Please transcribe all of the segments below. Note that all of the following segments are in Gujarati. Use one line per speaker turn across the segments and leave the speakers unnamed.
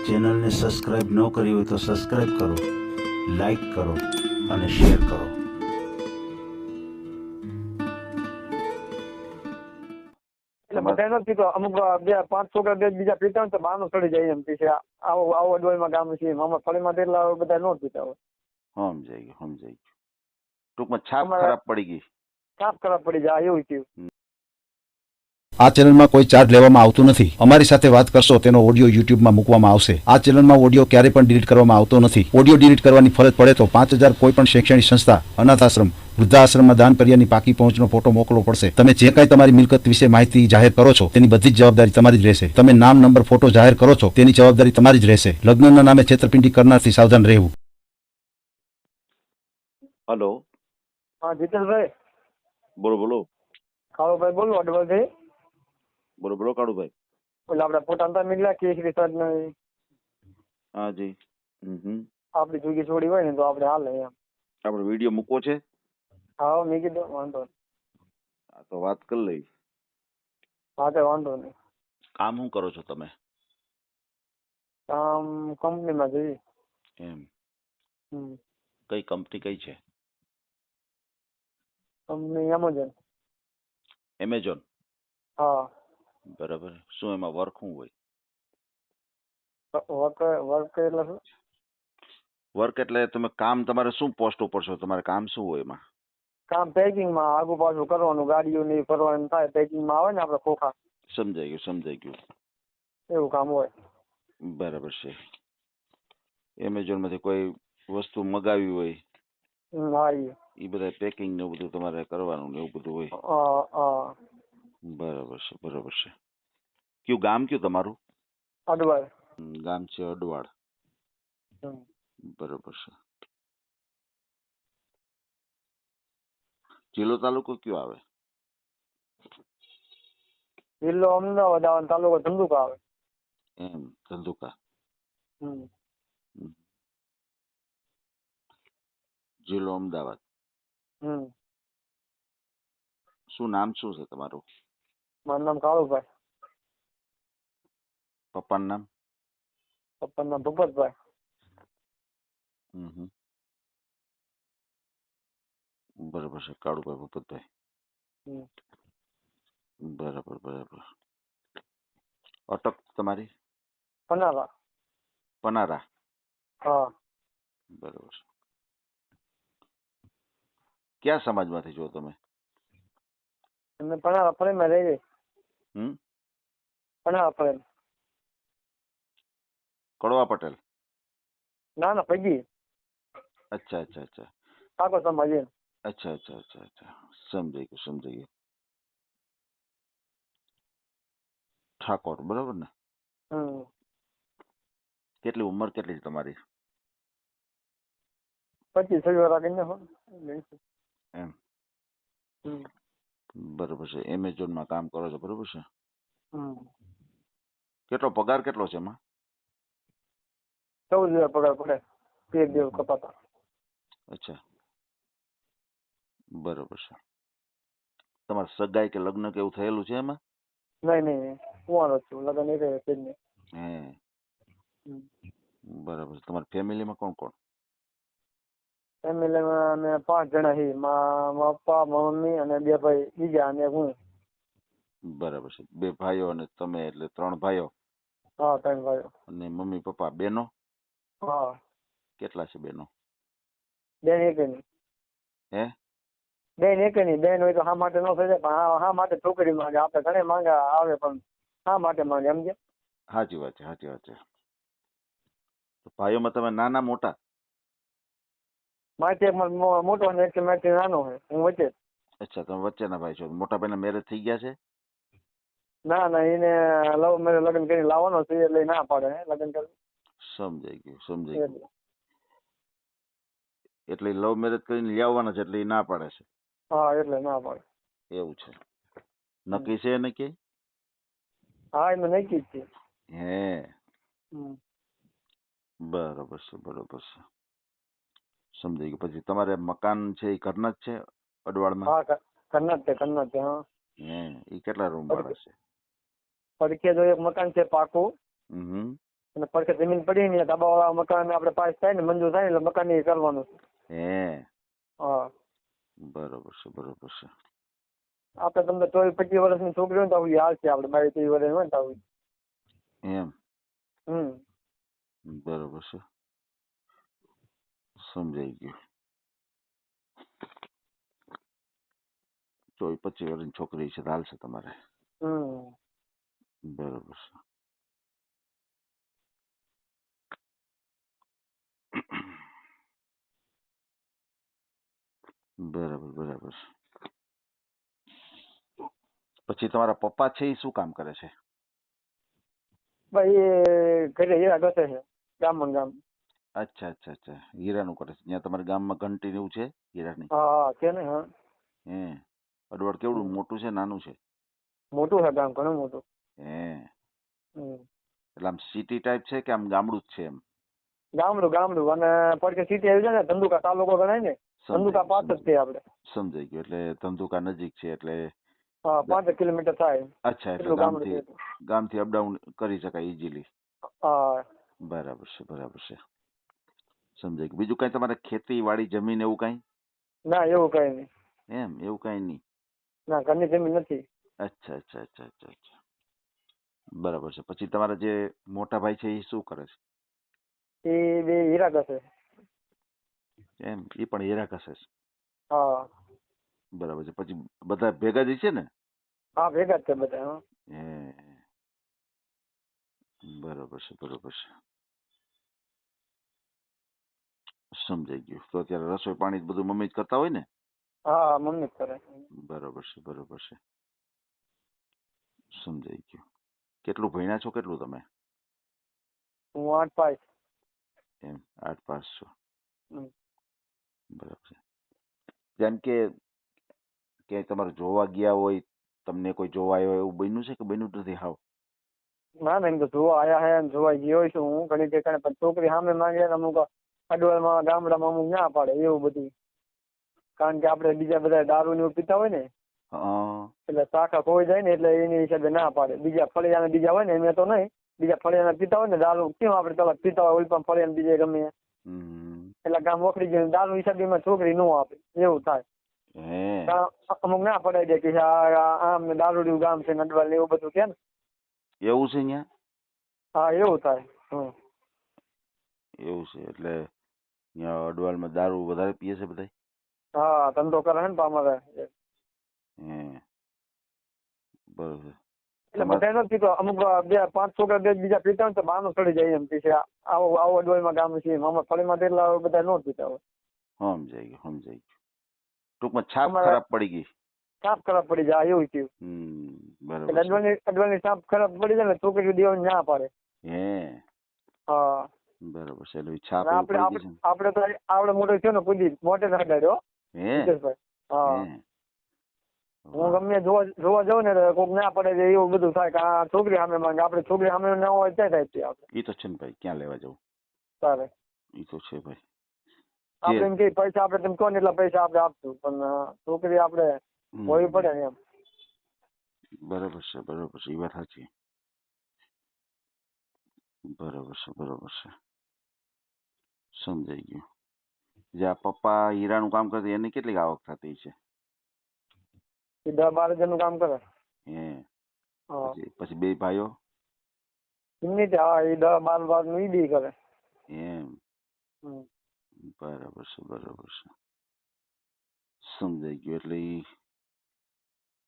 ચેનલને સબસ્ક્રાઇબ ન કરી હોય તો સબસ્ક્રાઇબ કરો, લાઈક કરો અને શેર કરો.
એટલે બધા નથી પીતો, અમુક બે પાંચ છોકરા બે બીજા પીતા હોય તો બહારનું ચડી જાય એમ કે આવો અડવાઈમાં ગામ છે આમાં ફળીમાં તેટલા બધા ન પીતા હોય.
સમજાઈ ગયું. ટૂંકમાં છાપ
અમારા-
ખરાબ પડી ગઈ.
સાફ ખરાબ પડી જાય એવું થયું.
આ ચેનલમાં કોઈ ચાર્જ લેવામાં આવતું નથી. અમારી સાથે વાત કરશો તેનો ઓડિયો યુટ્યુબમાં મૂકવામાં આવશે. આ ચેનલમાં ઓડિયો ક્યારેય પણ ડિલીટ કરવામાં આવતો નથી. ઓડિયો ડિલીટ કરવાની ફરજ પડે તો 5,000 કોઈ પણ શૈક્ષણિક સંસ્થા, અનાથાશ્રમ, વૃદ્ધાશ્રમમાં દાન કર્યાની પાકી પહોંચનો ફોટો મોકલવો પડશે. તમે જે કાંઈ તમારી મિલકત વિશે માહિતી જાહેર કરો છો તેની બધી જ જવાબદારી તમારી જ રહેશે. તમે નામ, નંબર, ફોટો જાહેર કરો છો તેની જવાબદારી તમારી જ રહેશે. લગ્નના નામે છેતરપિંડી કરનારથી સાવધાન રહેવું.
હલો,
હા જીતેશભાઈ,
બોલો.
કાળુભાઈ બોલું અડવાલથી.
બોલો કાળુભાઈ.
એટલે આપણે ફોટા નતા મિલ્યા કેસરી સર ને
હા જી.
આપડી જુગી છોડી હોય ને તો આપણે હાલે એમ.
આપણે વિડીયો મૂકવો છે.
હા મેં કીધું વાંધો નહીં.
આ તો વાત કરી લઈ.
હા તે વાંધો નહીં.
કામ શું કરો છો તમે?
કામ કંપનીમાં જઈએ.
એમ.
હમ.
કઈ કંપની કઈ છે?
Company Amazon.
એમેઝોન.
હા.
બરાબર. શું એમાં વર્ક શું હોય?
વર્ક એટલે શું?
વર્ક એટલે તમે કામ, તમારે શું પોસ્ટ ઉપર છો, તમારે કામ શું હોય એમાં?
કામ પેકિંગમાં આગુ પાછું કરવાનું, ગાડીઓ ની ફરવાનું થાય, પેકિંગમાં આવે ને આપણે ખોખા,
સમજાઈ ગયું.
એવું કામ હોય.
બરાબર છે. એમેઝોન માંથી કોઈ વસ્તુ મગાવી હોય
હા એ.
એ બધા પેકિંગ ને એવું બધું તમારે કરવાનું ને એવું બધું હોય. બરાબર છે. કયું ગામ કયું તમારું?
અડવાય.
ગામ છે અડવાળ. બરાબર છે. જિલ્લો તાલુકો કયો આવે?
જિલ્લો અમદાવાદ આવે, તાલુકો ધંધુકા આવે.
એમ, ધંધુકા. જિલ્લો અમદાવાદ. શું નામ શું છે તમારું?
મારું નામ કાળુભાઈ.
પપ્પાનું નામ?
પપ્પાનું નામ ભૂપતભાઈ.
બરાબર છે. કાળુભાઈ ભૂપતભાઈ. બરાબર. અટક તમારી? પનારા.
હા.
બરાબર. ક્યાં સમાજમાંથી છો તમે?
અમે પનારા ફળીમાં રહીએ. પનારા ફળીમાં.
કડવા પટેલ?
ના પૈકી.
અચ્છા.
કાકો સમાજ એમ.
અચ્છા. સમજાઈ ગયું. ઠાકોર, બરાબર ને? કેટલી ઉંમર કેટલી છે તમારી?
25 રાખીને.
એમ. બરાબર છે. એમેઝોન માં કામ કરો છો, બરોબર છે? કેટલો પગાર કેટલો છે એમાં?
14,000 પગાર પડે. 1 દિવસ કપાતા.
અચ્છા, બરોબર છે. તમારે સગાઈ કે લગ્ન કે એવું થયેલું છે એમાં?
નહીં કુંવારો છું, લગ્ન નહીં થયા છે જ નહીં.
હે, બરાબર છે. તમારી ફેમિલીમાં કોણ કોણ?
ફેમિલીમાં અમે 5 જણા છીએ. મારા પપ્પા, મમ્મી અને 2 ભાઈ બીજા અને હું.
બરાબર છે. 2 ભાઈઓ અને તમે, એટલે 3 ભાઈઓ.
હા, 3 ભાઈઓ.
અને મમ્મી પપ્પા, બેનો?
હા.
કેટલા છે બેનો?
બેન એક નહીં.
હે?
બેન એક નહીં. બેન હોય તો હા માટે ન થઈ જાય, પણ હા માટે છોકરી માંગે. આપણે ઘણે માંગા આવે પણ હા માટે માંગે, સમજે?
સાચી વાત છે. તો ભાઈઓમાં તમે નાના મોટા?
મારથી એક મોટો અને એક મારથી નાનો હોય, હું વચ્ચે.
અચ્છા, તમે વચ્ચેના ભાઈ છો. મોટા ભાઈના મેરેજ થઈ ગયા છે?
ના એને લવ મેરેજ લગ્ન કરી લાવવાનો છે એટલે ના પાડે લગ્ન કરી.
સમજાઈ ગયું. એટલે લવ મેરેજ કરીને લાવવાના છે એટલે એ ના પાડે છે.
હા, એટલે ના પાડે.
એવું છે. નક્કી છે એને કે?
હા, એમાં નક્કી જ છે.
હે, બરોબર છે. સમજાઈ ગયું. પછી તમારે મકાન છે એ ઘરના જ છે અડવાળમાં?
હા, કન્નડ છે. હા.
હે, એ કેટલા રૂમ વાળા છે?
પડખે જો એક મકાન છે પાકું. અને પડખે જમીન પડી ને ધાબાવાળા મકાન આપણે પાસ થાય ને મંજૂર થાય ને એટલે મકાન એ કરવાનું છે.
હે
હા
બરોબર છે બરોબર છે.
આપણે તમને 24-25 વર્ષની છોકરી હોય ને તો આવી હાલશે, આપણે 22-23 વર્ષ હોય ને તો આવી.
એમ બરોબર છે, સમજાઈ ગયું. 24-25 વર્ષની છોકરી છે તો હાલશે તમારે. બરોબર છે. બરાબર બરાબર. પછી તમારા પપ્પા છે એ શું કામ કરે છે?
ભાઈ એ ઘરે હીરા ઘસે છે ગામમાં ગામ.
અચ્છા અચ્છા અચ્છા, હીરાનું કરે છે. ત્યાં તમારા ગામમાં ઘંટી ને એવું છે હીરાની?
હા છે ને. હા
હે અડવાડ કેવડું મોટું છે નાનું છે?
મોટું છે ગામ, ઘણું મોટું.
હે
હમ.
એટલે આમ સિટી ટાઈપ છે કે આમ ગામડું જ છે? એમ
ગામડું અને પડખે સિટી આવી જાય ને, ધંધુકા તાલુકો ગણાય ને, ધંધુકા પાસ જ છે આપણે.
સમજાઈ ગયું. એટલે ધંધુકા નજીક છે એટલે
હા 5 કિલોમીટર થાય.
અચ્છા, એટલે
એટલું ગામડું છે.
ગામથી અપડાઉન કરી શકાય ઈઝીલી.
હા
બરાબર છે બરાબર છે, સમજાઈ ગયું. બીજું કઈ તમારે ખેતી વાડી જમીન એવું કઈ?
ના એવું કઈ નહીં.
એમ એવું કઈ નહીં?
ના ઘરની જમીન નથી.
અચ્છા અચ્છા અચ્છા અચ્છા અચ્છા, બરાબર છે. પછી તમારા જે મોટા ભાઈ છે એ શું કરે છે?
એ બે હીરા ઘસે.
એમ એ પણ હીરા ઘસે છે?
હા
બરાબર છે. પછી બધા ભેગા જ છે ને?
હા ભેગા જ છે બધા.
હે બરોબર છે બરોબર છે, સમજાઈ ગયું. તો અત્યારે રસોઈ પાણી બધું મમ્મી જ કરતા હોય ને?
હા મમ્મી જ કરે.
બરોબર છે બરોબર છે, સમજાઈ ગયું. કેટલું ભણ્યા છો કેટલું તમે?
હું 8 પાસ.
એમ 8 પાસ છો?
હમ.
બરાબર છે. જેમ કે ક્યાંય તમારે જોવા ગયા હોય, તમને કોઈ જોવા આવ્યો એવું બન્યું છે કે બન્યું જ નથી હાવ?
ના ના એમ તો જોવા આયા હે, જોવા ગયો છું હું ઘણી ઠેકાણે, પણ છોકરી સામે માંગે ને અમુક અડવાળમાં ગામડામાં અમુક ના પાડે એવું બધું. કારણ કે આપણે બીજા બધા દારૂ ને એવું પીતા હોય ને,
હા
એટલે શાખા ખોઈ જાય ને, એટલે એની હિસાબે ના પાડે. બીજા ફળિયાના બીજા હોય ને એમને તો નહીં, બીજા ફળિયાના પીતા હોય ને દારૂ, કેમ આપણે પેલા પીતા હોય ઓલી પણ ફળિયાના બીજે ગમે એટલે ગામ વખરી ગયું દારૂ હિસાબે એમાં છોકરી નો આપે એવું થાય. અમુક ના પડાઈ દે કે આમ દારૂડિયું ગામ છે નડવાલ ને એવું બધું કે ને.
એવું છે અહીંયા?
હા એવું થાય.
એવું છે એટલે અહીંયા અડવાલમાં દારૂ વધારે પીએ છે બધા?
હા ધંધો કરે છે ને તો અમારે.
બરોબર.
એટલે બધા નથી પીતો, અમુક 2-5 છોકરા બીજા પીતા હોય તો બહાનું ચડી જાય એમ કે આવો અડવાલમાં ગામ છે. અમારા ફળીમાં તેટલા બધા નો પીતા હોય.
સમજાઈ ગયું સમજાઈ ગયું. ટૂંકમાં છાપ
અમારે
ખરાબ પડી ગઈ.
છાપ ખરાબ પડી જાય એવું થયું.
બરાબર
એટલે અડવાલની છાપ ખરાબ પડી જાય ને છોકરી દેવાની ના પાડે. હા
બરાબર છે. એટલે છાપ
આપણે તો આવડે મોટો થયો ને કુદી મોટે ના ગાડ્યો. હા હું ગમે જોવા જાઉં ને કોઈક ના પડે એવું બધું થાય કે આ છોકરી સામે માંગે, આપણે છોકરી સામે ના હોય ત્યાં થાય આપણે.
એ તો છે ને ભાઈ, ક્યાં લેવા જવું
તારે
એ તો છે ભાઈ.
આપણે એમ કે પૈસા આપણે તમે કહો ને એટલા પૈસા આપણે આપશું, પણ છોકરી આપણે હોવી પડે ને એમ.
બરોબર છે બરોબર છે, એ વાત સાચી. બરોબર છે બરોબર છે, સમજાઈ ગયું. જે આ પપ્પા હીરાનું કામ કરતા એની કેટલી આવક થતી છે?
એ 10-12 હજારનું કામ કરે.
પછી બે ભાઈઓ?
એમની હા એ 10-12 નું ઈ બી કરે.
એમ બરાબર છે બરાબર છે, સમજાઈ ગયું. એટલે ઈ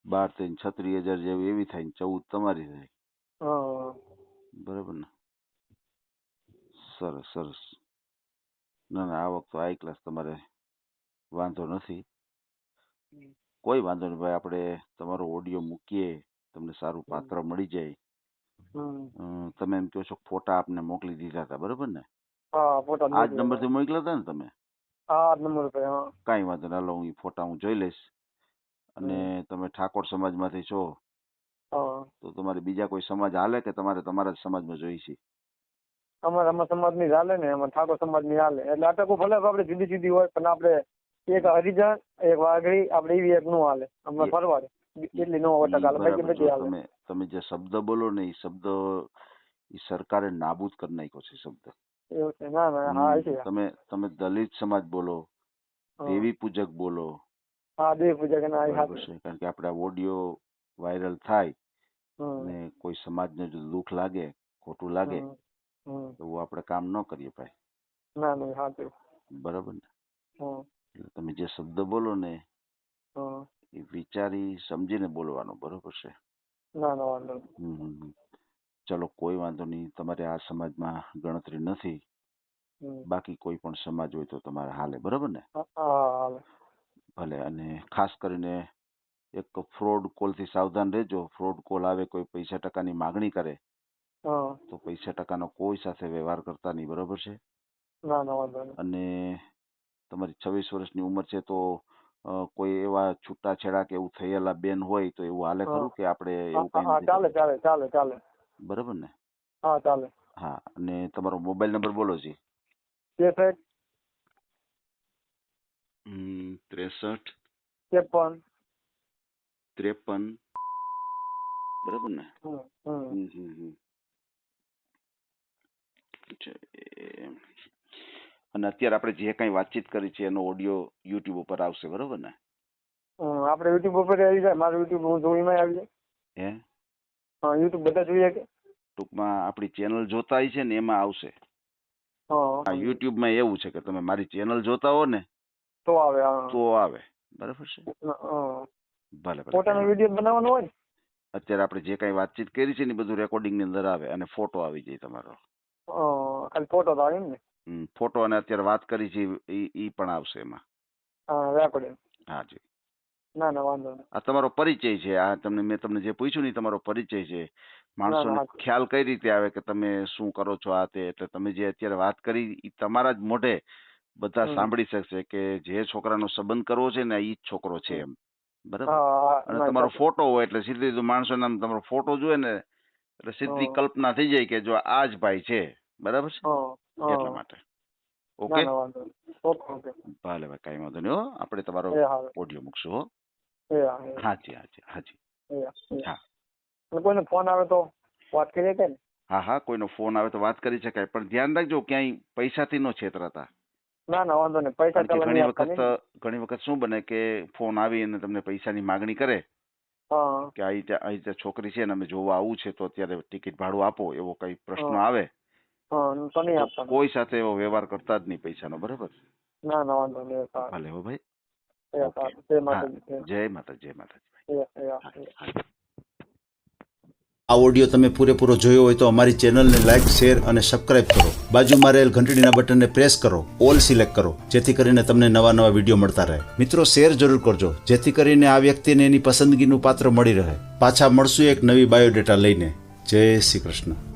12-36 હજાર જેવી એવી થાય ને 14 તમારી થાય. બરાબર ને? સરસ સરસ. ના ના આવક તો હાઈ ક્લાસ, તમારે વાંધો નથી. કોઈ વાંધો નહીં ભાઈ, આપણે તમારો ઓડિયો મૂકીએ, તમને સારું પાત્ર મળી જાય. તમે એમ કહો છો ફોટા આપને મોકલી દીધા હતા બરોબર ને? આ જ નંબર થી મોકલ્યા હતા ને તમે?
હા નંબર પર.
કઈ વાંધો ના, હું ફોટા હું જોઈ લઈશ. અને તમે ઠાકોર સમાજ માંથી છો તો તમારે બીજા કોઈ સમાજ હાલે કે તમારે તમારા જ સમાજમાં જોઈ છે?
અમારા સમાજ ની હાલે ને, એમાં ઠાકોર સમાજ ની હાલે. એટલે અટકો ભલે આપડે સીધી સીધી હોય પણ આપડે એક હરિજન એક વાઘરી આપડે એવી એક નો હાલે. અમે ફરવાડે એટલી નો અટક હાલે, બાકી બધી હાલે.
તમે જે શબ્દ બોલો ને એ સરકારે નાબૂદ કરી નાખ્યો છે શબ્દ.
એવું છે. ના ના હા છે.
તમે દલિત સમાજ બોલો,
હા.
દેવી પૂજક બોલો,
હા દેવી પૂજક ના
બરાબર છે. કારણ કે આપણે ઓડિયો વાયરલ થાય
હમ
ને કોઈ સમાજને જો દુઃખ લાગે, ખોટું લાગે, એવું આપણે કામ ન કરીએ ભાઈ.
ના ના સાચું.
બરાબર ને?
હમ
એટલે તમે જે શબ્દ બોલો ને
હમ
એ વિચારી સમજીને બોલવાનો, બરોબર છે?
ના ના વાંધો નહીં.
હમ. ચલો કોઈ વાંધો નહીં, તમારે આ સમાજમાં ગણતરી નથી, બાકી કોઈ પણ સમાજ હોય તો તમારે હાલે, બરોબર ને?
હા
ભલે. અને ખાસ કરીને એક ફ્રોડ કોલ થી સાવધાન રહેજો. ફ્રોડ કોલ આવે, કોઈ પૈસા ટકાની માગણી કરે તો પૈસા ટકાનો કોઈ સાથે વ્યવહાર કરતા નહીં, બરોબર છે?
ના ના વાંધો નહીં.
અને તમારી 26 વર્ષની ઉંમર છે તો કોઈ એવા છૂટાછેડા કે એવું થયેલા બેન હોય તો એવું હાલે ખરું કે આપણે એવું કઈ નથી?
ચાલે ચાલે ચાલે ચાલે.
બરાબર ને?
હા ચાલે.
હા. અને તમારો મોબાઈલ નંબર બોલો જી.
63
63
53
53. બરાબર ને? અને અત્યારે આપણે જે કઈ વાતચીત કરી છે એનો ઓડિયો યુટ્યુબ ઉપર આવશે, બરોબર ને?
આપણે યુટ્યુબ ઉપર આવી જાય. મારું યુટ્યુબ હું જોઈમાં આવી જાય.
હે?
હા યુટ્યુબ બધા જોઈએ કે
ટૂંકમાં આપણી ચેનલ જોતા હોય છે ને એમાં આવશે. હા, યુટ્યુબ માં એવું છે કે તમે મારી ચેનલ જોતા હો ને
તો આવે.
તો આવે, બરાબર છે? ભલે ભલે.
ફોટાનો વિડીયો બનાવવાનો હોય ને
અત્યારે આપણે જે કઈ વાતચીત કરી છે ને બધું રેકોર્ડિંગ ની અંદર આવે અને ફોટો આવી જાય તમારો.
ખાલી ફોટો તો આવે ને?
ફોટો અને અત્યારે વાત કરી છે ઈ પણ આવશે એમાં.
રેકોર્ડિંગ.
હા જી.
ના ના વાંધો નહીં.
આ તમારો પરિચય છે. આ મેં તમને જે પૂછ્યું ને તમારો પરિચય છે. માણસોને ખ્યાલ કઈ રીતે આવે કે તમે શું કરો છો આ તે. એટલે તમે જે અત્યારે વાત કરી એ તમારા જ મોઢે બધા સાંભળી શકશે કે જે છોકરાનો સંબંધ કરવો છે ને ઈ જ છોકરો છે એમ, બરાબર? અને તમારો ફોટો હોય એટલે સીધી માણસો નામ તમારો ફોટો જોવે ને એટલે સીધી કલ્પના થઈ જાય કે જો આ જ ભાઈ છે, બરાબર છે? એટલા માટે. Okay
okay.
ભલે ભાઈ, કઈ વાંધો નહીં. હો, આપણે તમારો ઓડિયો મૂકશું. હો. હાજી હાજી હાજી. હા.
કોઈને ફોન આવે તો વાત કરીએ કે?
હા હા, કોઈનો ફોન આવે તો વાત કરી શકાય, પણ ધ્યાન રાખજો ક્યાંય પૈસાથી નો છેતરાતા.
ના ના વાંધો નહીં. પૈસા
ઘણી વખત શું બને કે ફોન આવી અને તમને પૈસાની માગણી કરે કે આ છોકરી છે ને અમે જોવા આવું છે તો અત્યારે ટિકિટ ભાડું આપો, એવો કઈ પ્રશ્ન આવે તો કોઈ સાથે એવો વ્યવહાર કરતા જ નહીં પૈસાનો, બરાબર?
ના ના વાંધો નહીં.
ભલે હો ભાઈ.
જય માતાજી.
જય માતાજી.
આ ઓડિયો તમે પૂરેપૂરો જોયો હોય તો અમારી ચેનલને લાઇક, શેર અને સબસ્ક્રાઇબ કરો. બાજુમાં રહેલ ઘંટડીના બટનને પ્રેસ કરો, ઓલ સિલેક્ટ કરો, જેથી કરીને તમને નવા નવા વિડીયો મળતા રહે. મિત્રો, શેર જરૂર કરજો જેથી કરીને આ વ્યક્તિને એની પસંદગીનું પાત્ર મળી રહે. પાછા મળશું એક નવી બાયોડેટા લઈને. જય શ્રી કૃષ્ણ.